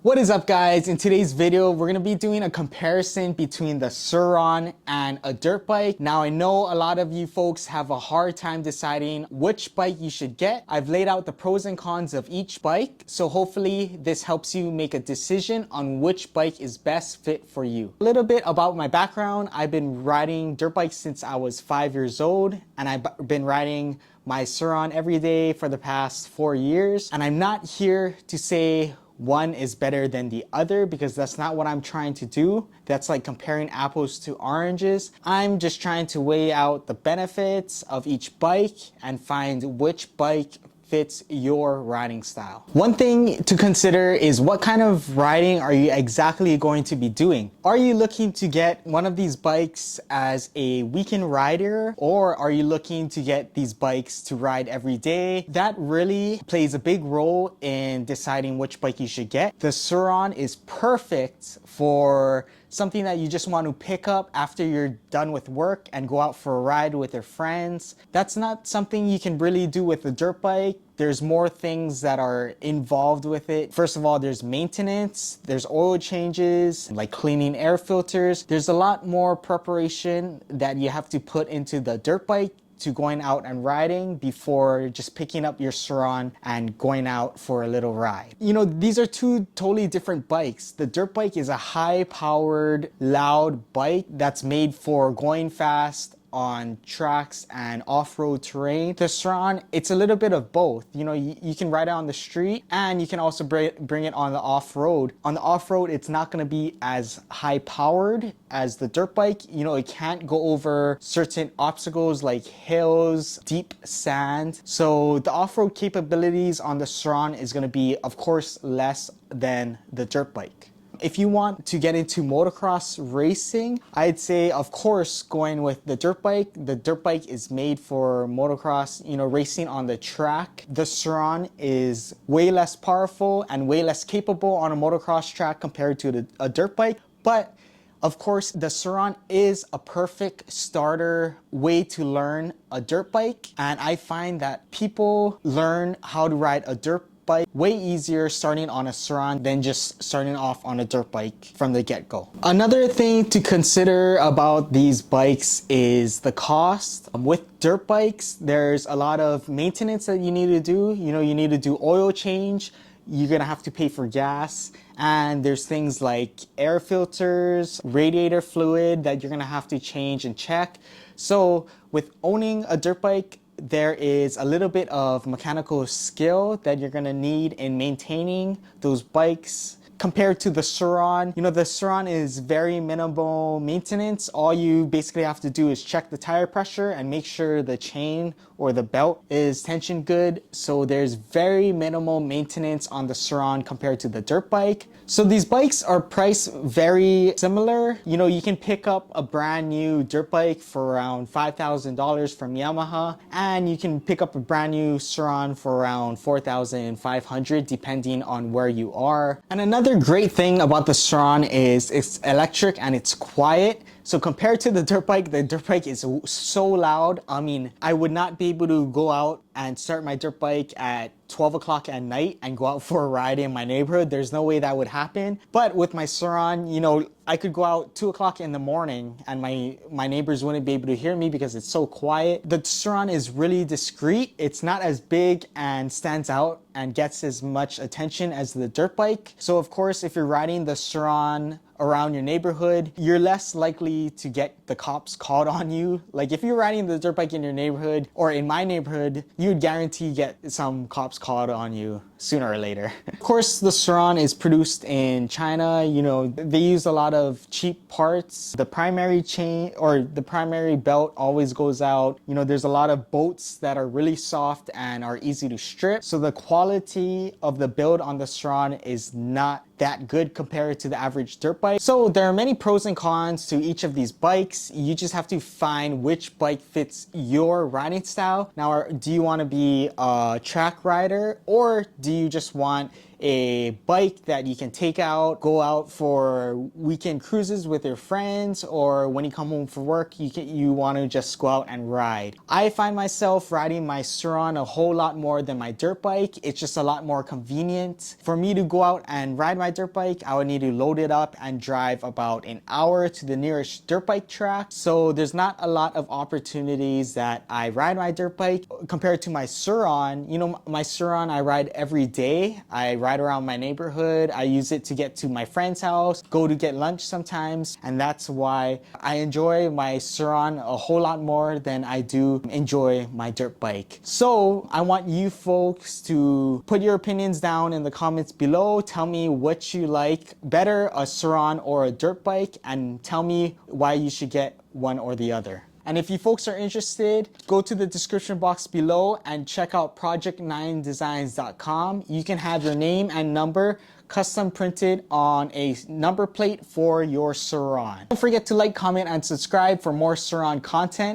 What is up, guys? In today's video, we're going to be doing a comparison between the Sur-ron and a dirt bike. Now, I know a lot of you folks have a hard time deciding which bike you should get. I've laid out the pros and cons of each bike, so hopefully this helps you make a decision on which bike is best fit for you. A little bit about my background. I've been riding dirt bikes since I was 5 years old, and I've been riding my Surron every day for the past 4 years. And I'm not here to say one is better than the other, because that's not what I'm trying to do. That's like comparing apples to oranges. I'm just trying to weigh out the benefits of each bike and find which bike fits your riding style. One thing to consider is what kind of riding are you exactly going to be doing? Are you looking to get one of these bikes as a weekend rider, or are you looking to get these bikes to ride every day? That really plays a big role in deciding which bike you should get. The Surron is perfect for something that you just want to pick up after you're done with work and go out for a ride with your friends. That's not something you can really do with a dirt bike. There's more things that are involved with it. First of all, there's maintenance, there's oil changes, like cleaning air filters. There's a lot more preparation that you have to put into the dirt bike to going out and riding before just picking up your Surron and going out for a little ride. You know, these are two totally different bikes. The dirt bike is a high-powered, loud bike that's made for going fast on tracks and off-road terrain. The Surron, it's a little bit of both. You know, you can ride it on the street and you can also bring it on the off-road. On the off-road, it's not going to be as high-powered as the dirt bike. You know, it can't go over certain obstacles like hills, deep sand. So the off-road capabilities on the Surron is going to be, of course, less than the dirt bike. If you want to get into motocross racing, I'd say, of course, going with the dirt bike. The dirt bike is made for motocross, you know, racing on the track. The Surron is way less powerful and way less capable on a motocross track compared to a dirt bike. But of course, the Surron is a perfect starter way to learn a dirt bike. And I find that people learn how to ride a dirt bike way easier starting on a Surron than just starting off on a dirt bike from the get-go. Another thing to consider about these bikes is the cost. With dirt bikes, there's a lot of maintenance that you need to do. You know, you need to do oil change. You're gonna have to pay for gas, and there's things like air filters, radiator fluid that you're gonna have to change and check. So with owning a dirt bike, there is a little bit of mechanical skill that you're gonna need in maintaining those bikes. Compared to the Surron, you know, the Surron is very minimal maintenance. All you basically have to do is check the tire pressure and make sure the chain or the belt is tension good. So there's very minimal maintenance on the Surron compared to the dirt bike. So these bikes are priced very similar. You know, you can pick up a brand new dirt bike for around $5,000 from Yamaha, and you can pick up a brand new Surron for around $4,500 depending on where you are. And another great thing about the Surron is it's electric and it's quiet. So compared to the dirt bike is so loud. I mean, I would not be able to go out and start my dirt bike at 12 o'clock at night and go out for a ride in my neighborhood. There's no way that would happen. But with my Surron, you know, I could go out 2 o'clock in the morning and my neighbors wouldn't be able to hear me because it's so quiet. The Surron is really discreet. It's not as big and stands out and gets as much attention as the dirt bike. So of course, if you're riding the Surron around your neighborhood, you're less likely to get the cops called on you. Like if you're riding the dirt bike in your neighborhood or in my neighborhood, you would guarantee get some cops called on you sooner or later. Of course, the Surron is produced in China. You know, they use a lot of cheap parts. The primary chain or the primary belt always goes out. You know, there's a lot of bolts that are really soft and are easy to strip. So the quality of the build on the Surron is not that good compared to the average dirt bike. So there are many pros and cons to each of these bikes. You just have to find which bike fits your riding style. Now, do you want to be a track rider, or do you just want a bike that you can take out, go out for weekend cruises with your friends, or when you come home from work, you want to just go out and ride. I find myself riding my Sur-ron a whole lot more than my dirt bike. It's just a lot more convenient. For me to go out and ride my dirt bike, I would need to load it up and drive about an hour to the nearest dirt bike track. So there's not a lot of opportunities that I ride my dirt bike compared to my Sur-ron. You know, my Sur-ron I ride every day. I ride around my neighborhood. I use it to get to my friend's house, go to get lunch sometimes, and that's why I enjoy my Sur-ron a whole lot more than I do enjoy my dirt bike. So I want you folks to put your opinions down in the comments below. Tell me what you like better, a Sur-ron or a dirt bike, and tell me why you should get one or the other. And if you folks are interested, go to the description box below and check out project9designs.com. You can have your name and number custom printed on a number plate for your Sur-ron. Don't forget to like, comment, and subscribe for more Sur-ron content.